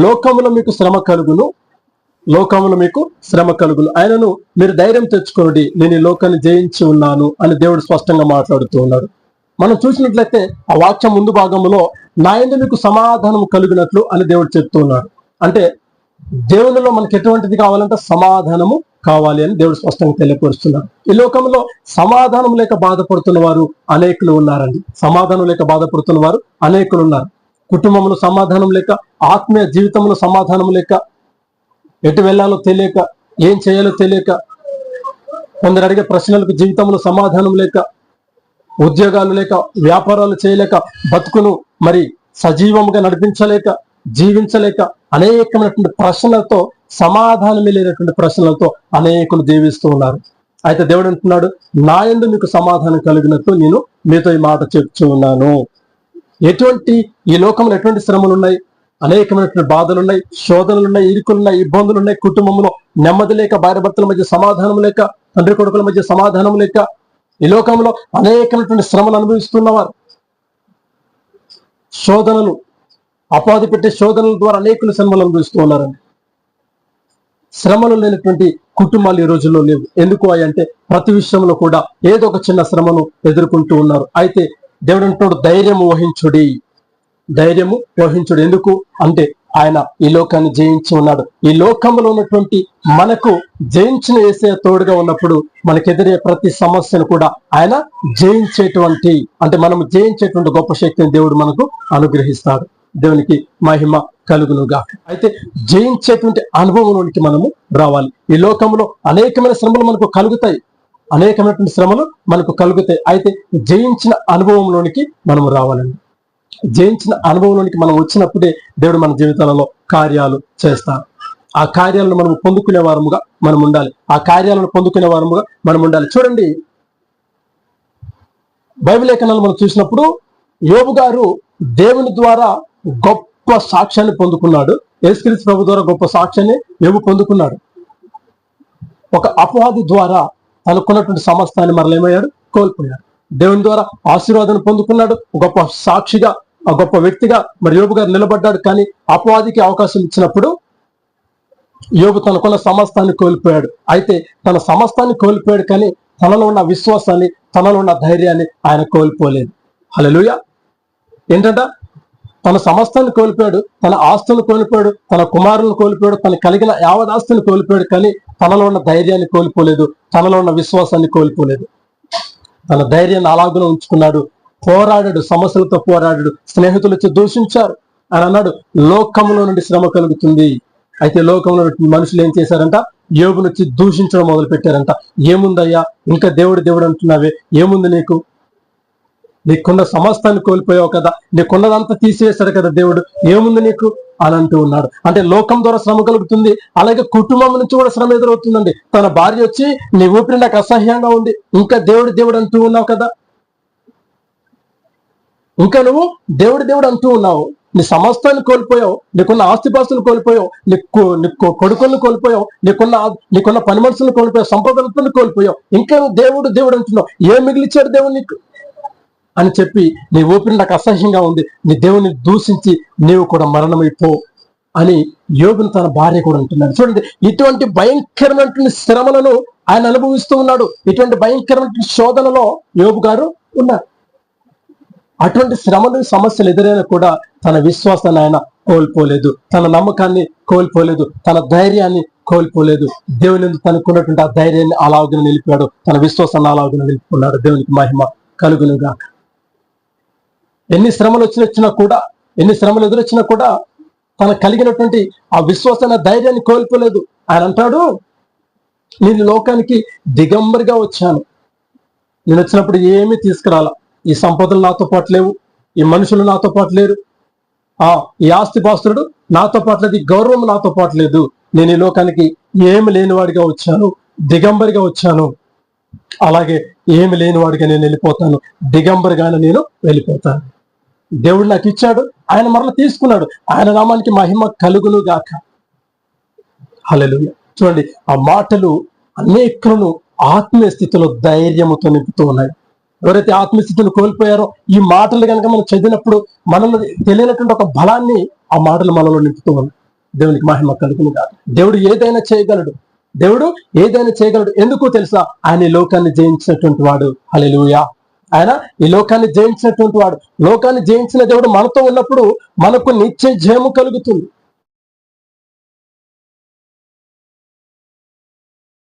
లోకములో మీకు శ్రమ కలుగును, లోకములో మీకు శ్రమ కలుగును, ఆయనను మీరు ధైర్యం తెచ్చుకోండి, నేను ఈ లోకాన్ని జయించి ఉన్నాను అని దేవుడు స్పష్టంగా మాట్లాడుతూ ఉన్నాడు. మనం చూసినట్లయితే ఆ వాక్యం ముందు భాగంలో నా యందు మీకు సమాధానం కలుగునట్లు అని దేవుడు చెప్తూ ఉన్నాడు. అంటే దేవునిలో మనకి ఎటువంటిది కావాలంటే సమాధానము కావాలి అని దేవుడు స్పష్టంగా తెలియపరుస్తున్నాడు. ఈ లోకంలో సమాధానం లేక బాధపడుతున్న వారు అనేకులు ఉన్నారండి. సమాధానం లేక బాధపడుతున్న వారు అనేకులు ఉన్నారు. కుటుంబంలో సమాధానం లేక, ఆత్మీయ జీవితంలో సమాధానం లేక, ఎటు వెళ్ళాలో తెలియక, ఏం చేయాలో తెలియక, కొందరు అడిగే ప్రశ్నలకు జీవితంలో సమాధానం లేక, ఉద్యోగాలు లేక, వ్యాపారాలు చేయలేక, బతుకును మరి సజీవంగా నడిపించలేక, జీవించలేక, అనేకమైనటువంటి ప్రశ్నలతో, సమాధానమే లేనటువంటి ప్రశ్నలతో అనేకులు జీవిస్తూ ఉన్నారు. అయితే దేవుడు అంటున్నాడు, నా యందు మీకు సమాధానం కలిగినట్టు నేను మీతో ఈ మాట చెప్తూ ఉన్నాను. ఈ లోకంలో ఎటువంటి శ్రమలు ఉన్నాయి, అనేకమైనటువంటి బాధలు ఉన్నాయి, శోధనలు ఉన్నాయి, ఇరుకులున్నాయి, ఇబ్బందులు ఉన్నాయి. కుటుంబంలో నెమ్మది లేక, భార్య భర్తల మధ్య సమాధానం లేక, తండ్రి కొడుకుల మధ్య సమాధానం లేక, ఈ లోకంలో అనేకమైనటువంటి శ్రమలు అనుభవిస్తున్నవారు, శోధనలు, అపాధి పెట్టే శోధనల ద్వారా అనేకులు శ్రమలు అనుభవిస్తూ ఉన్నారండి. శ్రమలు లేనటువంటి కుటుంబాలు ఈ రోజుల్లో లేవు. ఎందుకు అంటే ప్రతి విషయంలో కూడా ఏదో ఒక చిన్న శ్రమను ఎదుర్కొంటూ ఉన్నారు. అయితే దేవుడు అంటున్నాడు, ధైర్యము వహించుడి, ధైర్యము వహించుడు. ఎందుకు అంటే ఆయన ఈ లోకాన్ని జయించి ఉన్నాడు. ఈ లోకంలో ఉన్నటువంటి మనకు జయించిన యేసయ్య తోడుగా ఉన్నప్పుడు మనకెదిరే ప్రతి సమస్యను కూడా ఆయన జయించేటువంటి, అంటే మనము జయించేటువంటి గొప్ప శక్తిని దేవుడు మనకు అనుగ్రహిస్తాడు. దేవునికి మహిమ కలుగునుగా. అయితే జయించేటువంటి అనుభవంలోనికి మనము రావాలి. ఈ లోకంలో అనేకమైన శ్రమలు మనకు కలుగుతాయి, అనేకమైనటువంటి శ్రమలు మనకు కలుగుతాయి. అయితే జయించిన అనుభవంలోనికి మనము రావాలండి. జయించిన అనుభవంలోనికి మనం వచ్చినప్పుడే దేవుడు మన జీవితాలలో కార్యాలు చేస్తాడు. ఆ కార్యాలను మనం పొందుకునే వారముగా మనం ఉండాలి. ఆ కార్యాలను పొందుకునే వారముగా మనం ఉండాలి. చూడండి, బైబిల్ లేఖనాలు మనం చూసినప్పుడు యోబు గారు దేవుని ద్వారా గొప్ప సాక్ష్యాన్ని పొందుకున్నాడు. యేసుక్రీస్తు ప్రభు ద్వారా గొప్ప సాక్ష్యాన్ని యోబు పొందుకున్నాడు. ఒక అపవాది ద్వారా తనకున్నటువంటి సమస్తాన్ని మరలేమయ్యాడు, కోల్పోయాడు. దేవుని ద్వారా ఆశీర్వాదాన్ని పొందుకున్నాడు. గొప్ప సాక్షిగా, ఆ గొప్ప వ్యక్తిగా మరి యోబు గారు నిలబడ్డాడు. కానీ అపవాదికి అవకాశం ఇచ్చినప్పుడు యోబు తనకున్న సమస్తాన్ని కోల్పోయాడు. అయితే తన సమస్తాన్ని కోల్పోయాడు, కానీ తనలో ఉన్న విశ్వాసాన్ని, తనలో ఉన్న ధైర్యాన్ని ఆయన కోల్పోలేదు. హల్లెలూయా. ఏంటంట, తన సమస్తాన్ని కోల్పోయాడు, తన ఆస్తులను కోల్పోయాడు, తన కుమారులను కోల్పోయాడు, తన కలిగిన యావత్ ఆస్తిని కోల్పోయాడు, కానీ తనలో ఉన్న ధైర్యాన్ని కోల్పోలేదు, తనలో ఉన్న విశ్వాసాన్ని కోల్పోలేదు. తన ధైర్యాన్ని అలాగునే ఉంచుకున్నాడు. పోరాడాడు, సమస్యలతో పోరాడాడు. స్నేహితులు వచ్చి దూషించారు. ఆయన అన్నాడు, లోకంలో నుండి శ్రమ కలుగుతుంది. అయితే లోకంలో మనుషులు ఏం చేశారంట, యోబును వచ్చి దూషించడం మొదలు పెట్టారంట. ఏముందయ్యా, ఇంకా దేవుడు అంటున్నావే, ఏముంది నీకు, నీకున్న సమస్తాన్ని కోల్పోయావు కదా, నీకున్నదంతా తీసివేశాడు కదా దేవుడు, ఏముంది నీకు అని అంటూ ఉన్నాడు. అంటే లోకం ద్వారా శ్రమ కలుగుతుంది, అలాగే కుటుంబం నుంచి కూడా శ్రమ ఎదురవుతుందండి. తన భార్య వచ్చి, నీ ఊపిరి నాకు అసహ్యంగా ఉంది, ఇంకా దేవుడు అంటూ ఉన్నావు కదా, ఇంకా నువ్వు దేవుడు అంటూ ఉన్నావు, నీ సమస్తాన్ని కోల్పోయావు, నీకున్న ఆస్తిపాస్తులు కోల్పోయావు, నీకు కొడుకులను కోల్పోయావు, నీకున్న పని మనుషులను కోల్పోయావు, సంపదలను కోల్పోయావు, ఇంకా నువ్వు దేవుడు అంటున్నావు, ఏం మిగిలిచ్చాడు దేవుడు నీకు అని చెప్పి, నీ ఊపిరి నాకు అసహ్యంగా ఉంది, నీ దేవుని దూషించి నీవు కూడా మరణమైపో అని యోబును తన భార్య కూడా అంటున్నాడు. చూడండి, ఇటువంటి భయంకరమైనటువంటి శ్రమలను ఆయన అనుభవిస్తూ ఉన్నాడు. ఇటువంటి భయంకరమైన శోధనలో యోబు గారు ఉన్నారు. అటువంటి శ్రమలు, సమస్యలు ఎదురైనా కూడా తన విశ్వాసాన్ని ఆయన కోల్పోలేదు, తన నమ్మకాన్ని కోల్పోలేదు, తన ధైర్యాన్ని కోల్పోలేదు. దేవుని తనకున్నటువంటి ఆ ధైర్యాన్ని అలాగున నిలిపాడు, తన విశ్వాసాన్ని అలాగున నిలుపుకున్నాడు. దేవునికి మహిమ కలుగునుగా. ఎన్ని శ్రమలు ఎదురొచ్చినా కూడా తన కలిగినటువంటి ఆ విశ్వాసాన్ని, ధైర్యాన్ని కోల్పోలేదు. ఆయన అంటాడు, నేను లోకానికి దిగంబరిగా వచ్చాను, నేను వచ్చినప్పుడు ఏమీ తీసుకురాలా, ఈ సంపదలు నాతో పాటు లేవు, ఈ మనుషులు నాతో పాటు లేరు, ఈ ఆస్తిపాస్తుడు నాతో పాటు లేదు, ఈ గౌరవం నాతో పాటు లేదు, నేను ఈ లోకానికి ఏమి లేనివాడిగా వచ్చాను, దిగంబరిగా వచ్చాను, అలాగే ఏమి లేనివాడిగా నేను వెళ్ళిపోతాను, దిగంబరిగానే నేను వెళ్ళిపోతాను. దేవుడు నాకు ఇచ్చాడు, ఆయన మరలా తీసుకున్నాడు, ఆయన నామానికి మహిమ కలుగును గాక. హల్లెలూయా. చూడండి, ఆ మాటలు అనేకులను ఆత్మీయ స్థితిలో ధైర్యముతో నింపుతూ ఉన్నాయి. ఎవరైతే ఆత్మస్థితిని కోల్పోయారో ఈ మాటలు కనుక మనం చదివినప్పుడు మనల్ని తెలియనటువంటి ఒక బలాన్ని ఆ మాటలు మనలో నింపుతూ ఉన్నాయి. దేవునికి మహిమ కలుగును కాదు. దేవుడు ఏదైనా చేయగలడు. దేవుడు ఏదైనా చేయగలడు. ఎందుకు తెలుసా? ఆయన ఈ లోకాన్ని జయించినటువంటి వాడు. హల్లెలూయా. ఆయన ఈ లోకాన్ని జయించినటువంటి వాడు. లోకాన్ని జయించిన దేవుడు మనతో ఉన్నప్పుడు మనకు నిత్య జయము కలుగుతుంది.